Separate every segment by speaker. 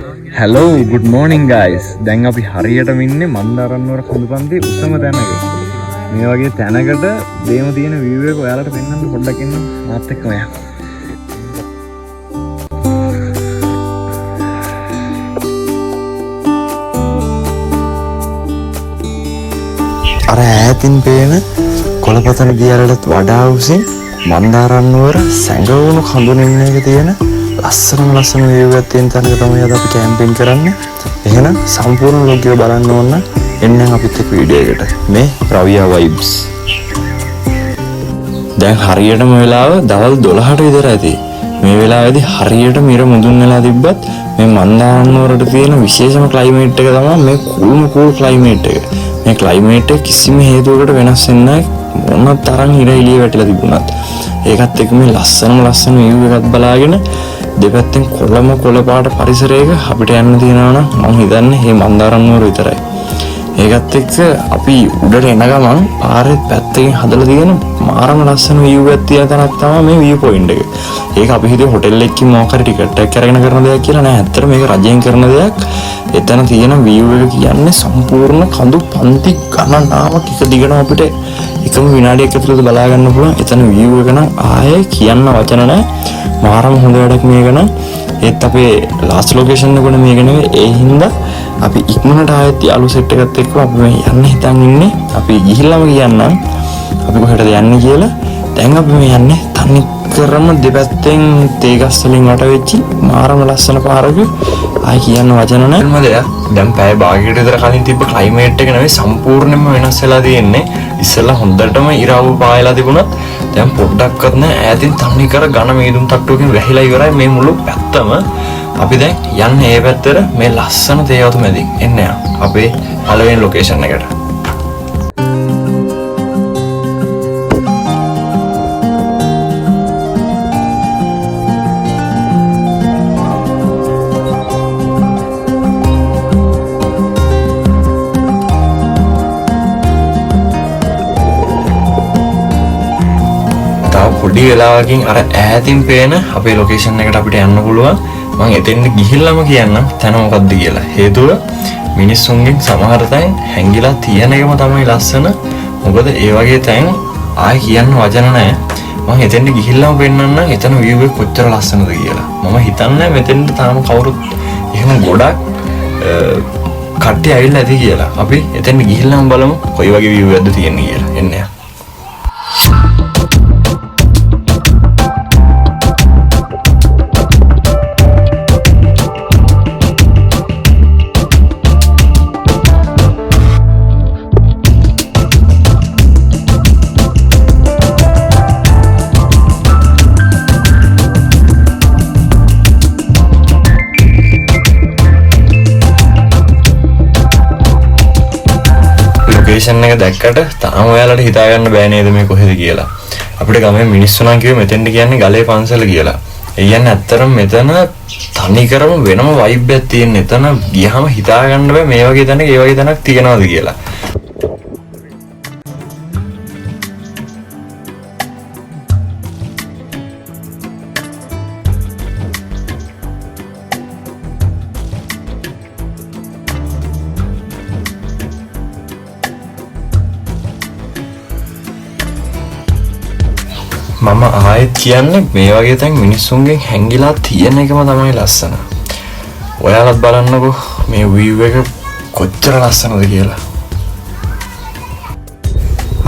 Speaker 1: Hello, good morning guys. දැන් අපි හරියටම ඉන්නේ මන්දාරන්නුවර කඳුපන්ති උසම තැනක. මේ වගේ තැනකට දේම තියෙන view එක ඔයාලට පෙන්වන්න පොඩ්ඩක් ඉන්න මාත් එක්කම යන්න.
Speaker 2: අර ඈතින් පේන කොළපතන දියරලට වඩා උසින් මන්දාරන්නුවර සැඟවුණු කඳුනින් එක තියෙන ලස්සන view එකක් තියෙන තැනක තමයි අද අපි කැම්පින් කරන්නේ. එහෙනම් සම්පූර්ණ vlog එක බලන්න ඕන නම් එන්න අපිත් එක්ක වීඩියෝ එකට. මේ රවියා vibes. දැන් හරියටම වෙලාව දවල් 12ට විතර ඇති. මේ වෙලාවේදී හරියට මිර මුදුන් වෙලා තිබ්බත් මේ මන්දාරන්නුවරට තියෙන විශේෂම ක්ලයිමේට් එක තමයි මේ කූල් ක්ලයිමේට් එක. මේ ක්ලයිමේට් එක කිසිම හේතුවකට වෙනස් වෙන්නේ නැහැ. මොන තරම් ඉර එළිය වැටිලා තිබුණත්. ඒකත් එක්ක මේ ලස්සන view එකක් බලාගෙන දෙපැත්තෙන් කොළ පාට පරිසරයක අපිට යන්න තියෙනවා නම් මම හිතන්නේ මේ මන්දාරන්නුවර විතරයි. ඒකත් එක්ක අපි උඩට එන ගමන් පාරේ පැත්තකින් හදලා තියෙන මාරම ලස්සන view එකක් තියෙන තැනක් තමයි මේ view point එක. ඒක අපි හිතුවේ හොටෙල් එකකින් මොකක් හරි ටිකට් එකක් අරගෙන කරන දෙයක් කියලා නෑ. ඇත්තට මේක රජයෙන් කරන දෙයක්. එතන තියෙන view එක කියන්නේ සම්පූර්ණ කඳු පන්ති ගණනාවක් එක දිගටම අපිට එකම විනාඩියක් ඇතුළත බලා ගන්න පුළුවන්. එතන view එක නම් ආයේ කියන්න වචන නෑ. මාරම හොඳ වැඩක් මේක නම්. ඒත් අපේ ලාස්ට් ලොකේෂන් එක මේක නෙවෙයි. ඒ හින්දා අපි ඉක්මනට ආයෙත් යාළු සෙට් එකත් එක්ක අපි මේ යන්න හිතන් ඉන්නේ. අපි ගිහිල්ලාම කියන්නම් අපි කොහෙටද යන්නේ කියලා. දැන් අපි මේ යන්නේ තනි කරම දෙපැත්තෙන් තේ ගස් වලින් වට වෙච්චි මාරම ලස්සන පාරක. ආයි කියන්න වචන නැහැ. මොකද දැන් පැය භාගයකට විතර කලින් තිබ්බ ක්ලයිමේට් එක නෙවෙයි සම්පූර්ණයෙන්ම වෙනස් වෙලා තියෙන්නේ. ඉස්සෙල්ලා හොඳටම ඉරාව පායලා තිබුණත් දැන් පොඩ්ඩක්වත් නැහැ. ඈතින් තනි කර ඝන මේදුම් තට්ටුවකින් වැහිලා ඉවරයි මේ මුළු පැත්තම. අපි දැන් යන්නේ මේ පැත්තට මේ ලස්සන තේ වතු මැදින්. එන්න අපේ පළවෙනි ලොකේෂන් එකට. පොඩි වෙලාවකින් අර ඈතින් පේන අපේ ලොකේෂන් එකට අපිට යන්න පුළුවන්. මම එතෙන්ට ගිහිල්ලාම කියන්නම් තැන මොකක්ද කියලා. හේතුව මිනිස්සුන්ගෙන් සමහර තැන් හැංගිලා තියෙන එකම තමයි ලස්සන. මොකද ඒ වගේ තැන් ආයි කියන්න වචන නැහැ. මම එතෙන්ට ගිහිල්ලාම පෙන්නන්නම් එතන view එක කොච්චර ලස්සනද කියලා. මම හිතන්නේ මෙතෙන්ට තාම කවුරුත් එහෙම ගොඩක් කට්ටිය ඇවිල්ලා ඇති කියලා. අපි එතෙන්ට ගිහිල්ලාම බලමු කොයි වගේ view එකක්ද තියෙන්නේ කියලා. එන්න ලොකේෂන් එක දැක්කට තාම ඔයාලට හිතා ගන්න බෑ නේද මේ කොහෙද කියලා. අපිට ගමේ මිනිස්සු නම් කිව්වේ මෙතෙන්ට කියන්නේ ගලේ පන්සල කියලා. ඒ කියන්නේ ඇත්තටම මෙතන තනිකරම වෙනම වයිබ් එකක් තියෙන. එතන ගියාම හිතා ගන්න බෑ මේ වගේ තැනක ඒ වගේ තැනක් තියනවාද කියලා. මම ආයෙත් කියන්නේ මේ වගේ තැන් මිනිස්සුන්ගෙන් හැංගිලා තියෙන එකම තමයි ලස්සන. ඔයාලත් බලන්නකෝ මේ view එක කොච්චර ලස්සනද කියලා.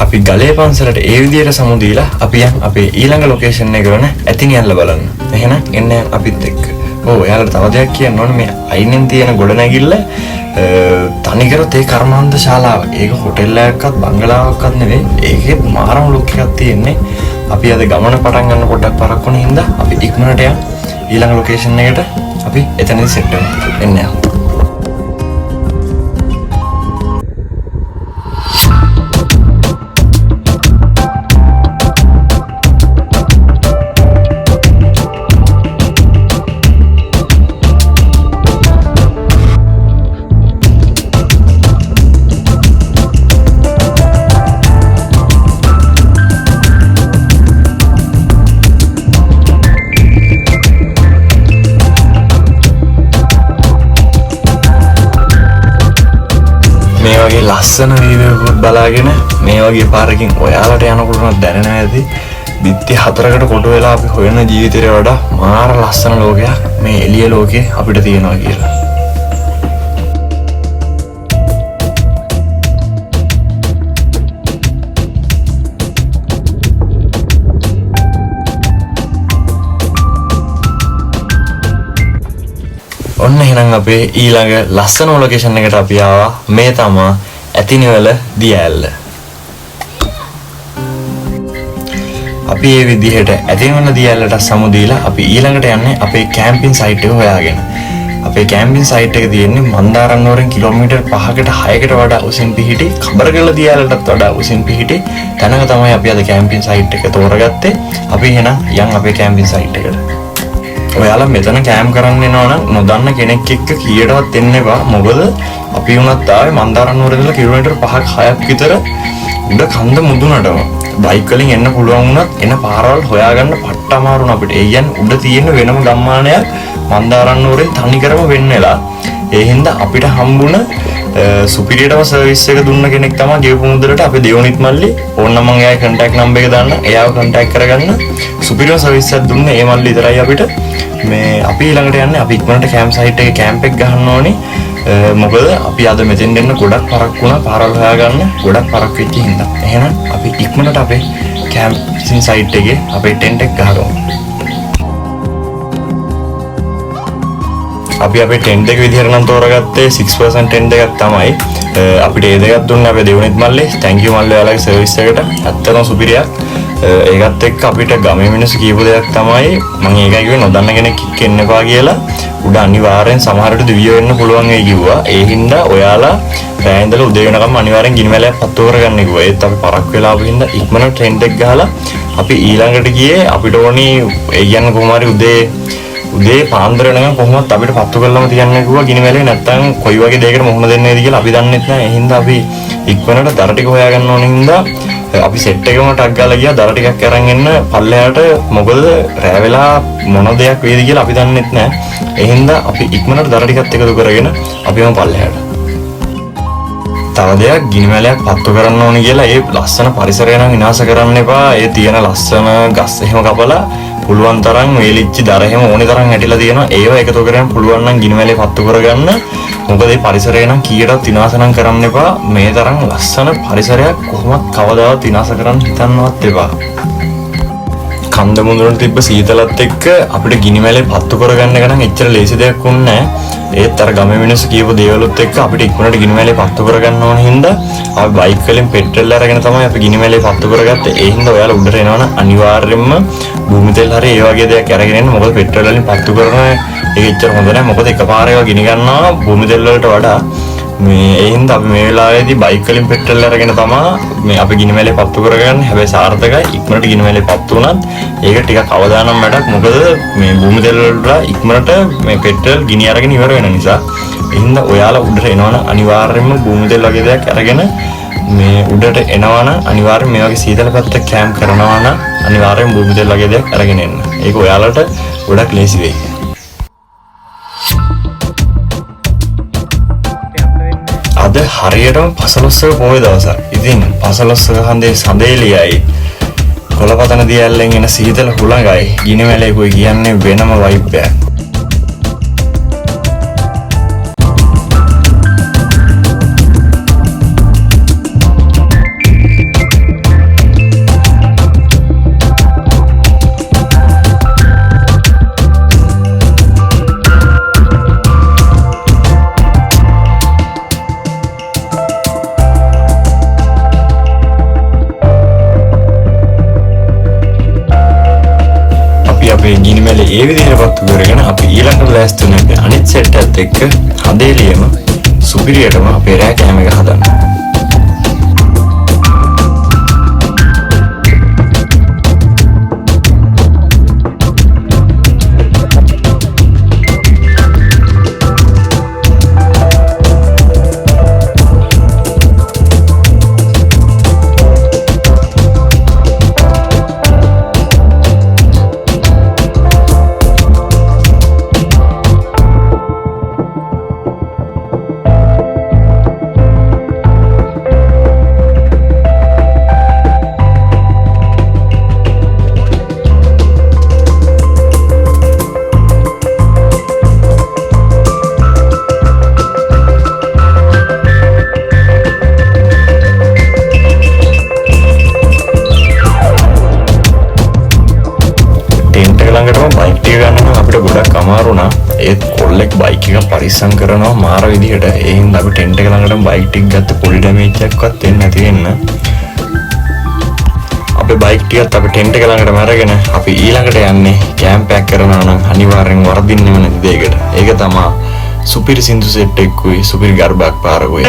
Speaker 2: අපි ගලේ පන්සලට ඒ විදියට සමු දීලා අපි යන් අපේ ඊළඟ ලොකේෂන් එක වෙන ඇතිනියල්ල බලන්න. එහෙනම් එන්න අපිත් එක්ක. ඔයාලට තව දෙයක් කියන්න ඕනේ මේ අයිනෙන් තියෙන ගොඩනැගිල්ල තනිකර තේ කර්මාන්ත ශාලාව. ඒක හොටෙල් එකක්වත් බංගලාවක්වත් නෙවෙයි. ඒකේ මාරම ලුක් එකක් තියෙන්නේ. අපි අද ගමන පටන් ගන්න පොඩ්ඩක් පරක්කු වෙන හින්දා අපි ඉක්මනට යමු ඊළඟ ලොකේෂන් එකට. අපි එතනදී සෙට් වෙමු. එන්න යමු. මේ වගේ ලස්සන වීඩියෝකුත් බලාගෙන මේ වගේ පාරකින් ඔයාලට යනකොට දැනෙන ඇති බිත්ති 4කට කොටු වෙලා අපි හොයන ජීවිතේට වඩා මාර ලස්සන ලෝකයක් මේ එළිය ලෝකේ අපිට තියෙනවා කියලා. ඔන්න එහෙනම් අපේ ඊළඟ ලස්සන ලොකේෂන් එකට අපි ආවා. මේ තමයි ඇතිනිවල දියැල්ල. අපි මේ විදිහට ඇතිනිවල දියැල්ලට සමු දීලා අපි ඊළඟට යන්නේ අපේ කැම්පින් සයිට් එක හොයාගෙන. අපේ කැම්පින් සයිට් එක තියෙන්නේ මන්දාරම්නුවරින් කිලෝමීටර් 5කට 6කට වඩා උසින් පිහිටි කබරගල දියැල්ලටත් වඩා උසින් පිහිටි තැනක තමයි අපි අද කැම්පින් සයිට් එක තෝරගත්තේ. අපි එහෙනම් යන් අපේ කැම්පින් සයිට් එකට. ඔයාලා මෙතන කැම් කරන්න එනවා නම් නොදන්න කෙනෙක් එක්ක කීයටවත් එන්න එපා. මොකද අපි වුණත් ආවේ මන්දාරම්නුවර ඉඳලා කිලෝමීටර් 5ක් 6ක් විතර උඩ කන්ද මුදුනටම. බයික් වලින් එන්න පුළුවන් වුණත් එන පාරවල් හොයාගන්න පට්ට අමාරු න අපිට. ඒ කියන්නේ උඩ තියෙන වෙනම ගම්මානයක් මන්දාරම්නුවරෙන් තනිකරම වෙන්න වෙලා. ඒ හින්දා අපිට හම්බුණ සුපිරියටම සර්විස් එක දුන්න කෙනෙක් තමයි ගෙවපු මුදලට අපේ දෙවනිත් මල්ලි. ඕනනම් මම එයාගේ contact number එක දාන්න. එයාව contact කරගන්න. සුපිරියම සර්විස් එකක් දුන්නේ ඒ මල්ලි විතරයි අපිට. මේ අපි ඊළඟට යන්නේ අපි ඉක්මනට කැම්ප් සයිට් එකේ කැම්ප් එක ගහන්න ඕනේ. මොකද අපි අද මෙතෙන් දෙන්න ගොඩක් පරක් වුණා. පාරවල් හොයාගන්න ගොඩක් පරක් වෙච්ච හින්දා. එහෙනම් අපි ඉක්මනට අපේ කැම්ප් සයිට් එකේ අපේ ටෙන්ට් එක ගහනවා. අපි අපේ ටෙන්ට් එක විදිහට නම් තෝරගත්තේ 6% ටෙන්ට් එකක් තමයි. අපිට ඒ දෙකක් දුන්නේ අපේ දෙවනිත් මල්ලි. thank you මල්ලි ඔයාලගේ සර්විස් එකට. ඇත්තටම සුපිරියක්. ඒකත් එක්ක අපිට ගමේ මිනිස්සු කියපු දෙයක් තමයි මම ඒකයි කිව්වේ නොදන්න කෙනෙක් එන්න එපා කියලා. උඩ අනිවාර්යෙන් සමහරට දිවිය වෙන්න පුළුවන් වෙයි කිව්වා. ඒ හින්දා ඔයාලා රෑ ඉඳලා උදේ වෙනකම් අනිවාර්යෙන් ගිනිමැලයක් පත්තු කරගන්න කිව්වා. ඒත් අපි පරක් වෙලා ආපු හින්දා ඉක්මනට ටෙන්ට් එක ගහලා අපි ඊළඟට ගියේ අපිට ඕනි ඒ කියන්නේ කොහොම හරි උදේ පාන්දර වෙනකම් කොහොමවත් අපිට පත්තු කරලම තියන්න කිව්වා ගිනිමැලේ. නැත්තම් කොයි වගේ දෙයකට මුහුණ දෙන්නේද කියලා අපි දන්නෙත් නැහැ. ඒ හින්දා අපි ඉක්මනට දර ටික හොයාගන්න ඕන හින්දා අපි සෙට් එකම ටක් ගාලා ගියා. දර ටිකක් අරන් එන්න පල්ලෙහාට. මොකද රෑ වෙලා මොන දෙයක් වේද කියලා අපි දන්නෙත් නැහැ. ඒ හින්දා අපි ඉක්මනට දර ටිකත් එකතු කරගෙන අපිම පල්ලෙහාට. තව දෙයක් ගිනිමැලයක් පත්තු කරන්න ඕනේ කියලා ඒ ලස්සන පරිසරය නම් විනාශ කරන්න එපා. ඒ තියෙන ලස්සන ගස් එහෙම කපලා පුළුවන් තරම් වේලිච්ච දර එහෙම ඕනේ තරම් ඇටිලා තියෙනවා. ඒව එකතු කරගෙන පුළුවන් නම් ගිනිමැලේ පත්තු කරගන්න. මොකද මේ පරිසරය නම් කීයටවත් විනාශ නම් කරන්න එපා. මේ තරම් ලස්සන පරිසරයක් කොහොමත් කවදාවත් විනාශ කරන්න හිතන්නවත් එපා. කන්ද මුදුනට තිබ්බ සීතලත් එක්ක අපිට ගිනිමැලේ පත්තු කරගන්න එක නම් එච්චර ලේසි දෙයක් වුණේ නැහැ. ඒත් අර ගමේ මිනිස්සු කියපු දේවලුත් එක්ක අපිට ඉක්මනට ගිනිමැලේ පත්තු කරගන්න ඕන හින්දා අපි බයික් වලින් පෙට්‍රල් අරගෙන තමයි අපි ගිනිමැලේ පත්තු කරගත්තේ. ඒ හින්දා ඔයාලා උඩට එනවනම් අනිවාර්යයෙන්ම භූමි තෙල් හරි ඒ වගේ දෙයක් අරගෙන එන්න. මොකද පෙට්‍රල් වලින් පත්තු කරන එක එච්චර හොඳ නැහැ. මොකද එකපාරේ ඒවා ගිනි ගන්නවා භූමි තෙල් වලට වඩා. මේ ඒ හින්දා අපි මේ වෙලාවේදී බයික් වලින් පෙට්‍රල් අරගෙන තමයි මේ අපි ගිනිමැලේ පත්තු කරගන්නේ. හැබැයි සාර්ථකයි. ඉක්මනට ගිනිමැලේ පත්තු වුණත් ඒක ටිකක් අවදානම් වැඩක්. මොකද මේ භූමි තෙල් වල ඉක්මනට මේ පෙට්‍රල් ගිනි අරගෙන ඉවර වෙන නිසා. ඒ හින්දා ඔයාලා උඩට එනවනම් අනිවාර්යයෙන්ම භූමි තෙල් වගේ දෙයක් අරගෙන මේ උඩට එනවනම් අනිවාර්යෙන් මේ වගේ සීතල පැත්ත කැම්ප් කරනවා නම් අනිවාර්යෙන් භූමි තෙල් වගේ දෙයක් අරගෙන එන්න. ඒක ඔයාලට ගොඩක් ලේසි වෙයි. අද හරියටම පසළොස්වක පොය දවසක්. ඉතින් පසළොස්වක හන්දේ සඳේලියයි කොළපතන දියැල්ලෙන් එන සීතල හුළඟයි ගිනිමැලේකුයි කියන්නේ වෙනම වයිබ් එකක්. ගිනිමැලේ ඒ විදිහට පත්තු කරගෙන අපි ඊළඟට ලෑස්ති වෙන අනිත් සෙට් එකත් එක්ක හදේලියම සුපිරියටම අපේ රෑ කෑම එක හදන්න. පරිස්සම් කරනවා මාර විදිහට. ඒ හින්දා අපි ටෙන්ට් එක ළඟටම බයික් ටික ගත්ත පොඩි ඩැමේජ් එකක්වත් එන්නේ නැති වෙන්න. අපේ බයික් ටිකත් අපි ටෙන්ට් එක ළඟටම අරගෙන අපි ඊළඟට යන්නේ කැම්ප් එකක් කරනවා නම් අනිවාර්යෙන් වරදින්නෙම නැති දෙයකට. ඒක තමයි සුපිරි සින්දු සෙට් එකකුයි සුපිරි ගර්භයක් පාරකුයි.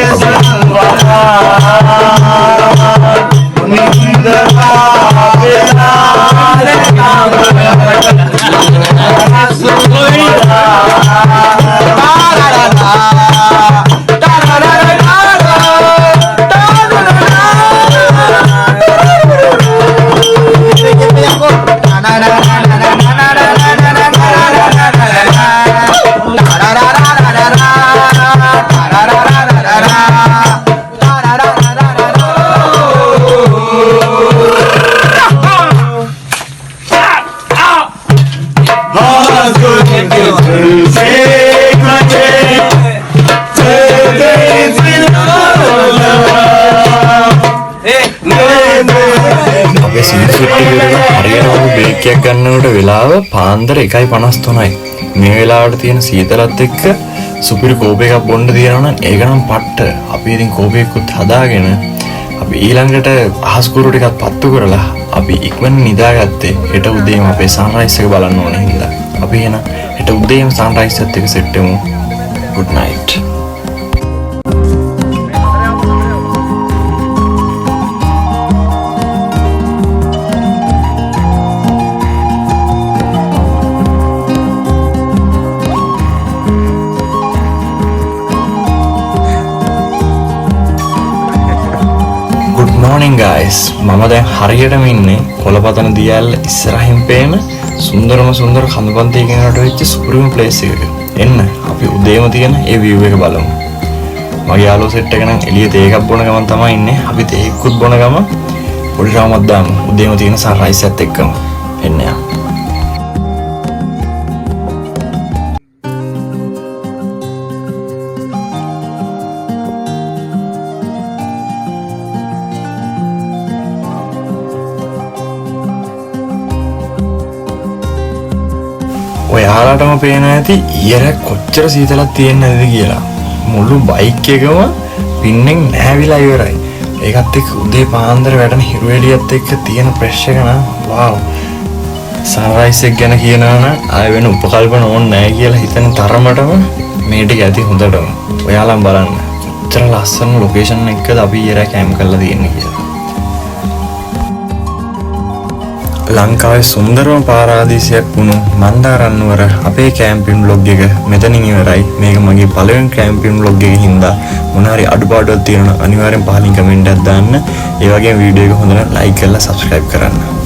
Speaker 2: බ්‍රේක් එකක් ගන්නකොට වෙලාව පාන්දර 1:53යි. මේ වෙලාවට තියෙන සීතලත් එක්ක සුපිරි කෝප් එකක් බොන්න තියෙනවා නම් ඒක නම් පට්ට. අපි ඉතින් කෝප් එකකුත් හදාගෙන අපි ඊළඟට අහස් කුරු ටිකක් පත්තු කරලා අපි ඉක්මන නිදාගත්තේ. හෙට උදේම අපේ සන්රයිස් එක බලන්න ඕන හින්දා. අපි එහෙනම් හෙට උදේම සන්රයිස් එකත් එක්ක සෙට් වෙමු. good night. morning guys, මම දැන් හරියටම ඉන්නේ කොළපතන දියැල්ල ඉස්සරහින් පේන සුන්දරම සුන්දර කඳුපන්තියකින් රට වෙච්ච සුපිරිම ප්ලේස් එකක. එන්න අපි උදේම තියෙන ඒ view එක බලමු. මගේ යාළුවෝ සෙට් එක නම් එළිය තේ එකක් බොන ගමන් තමයි ඉන්නේ. අපි තේ එකකුත් බොන ගමන් පොඩි රාමක් දාමු. උදේම තියෙන සන්රයිස් එකත් එක්කම. එන්න යා. ඔයාලටම පේන ඇති ඊයර කොච්චර සීතලක් තියෙන්නද කියලා. මුළු බයික් එකම පින්නෙන් නැවිලා ඉවරයි. ඒකත් එක්ක උදේ පාන්දර වැටෙන හිරු එළියත් එක්ක තියෙන ප්‍රෙෂර් එක නම් වාව්. සන්රයිස් එක ගැන කියනවා නම් ආය වෙන උපකල්පන ඕනේ නැහැ කියලා හිතන තරමටම මේ ටික ඇති හොඳටම. ඔයාලම බලන්න. කොච්චර ලස්සන ලොකේෂන් එකකද අපි ඊයර කැම්ප් කරලා තියෙන්නේ කියලා. ලංකාවේ සුන්දරම පාරාදීසයක් වුණු මන්දාරන්නුවර අපේ කැම්පින් බ්ලොග් එක මෙතනින් ඉවරයි. මේක මගේ පළවෙනි කැම්පින් බ්ලොග් එකකින් හින්දා මොන හරි අඩුපාඩුවක් තියෙනවා අනිවාර්යෙන් පහලින් කමෙන්ට් එකක් දාන්න. ඒ වගේම වීඩියෝ එක හොඳට ලයික් කරලා සබ්ස්ක්‍රයිබ් කරන්න.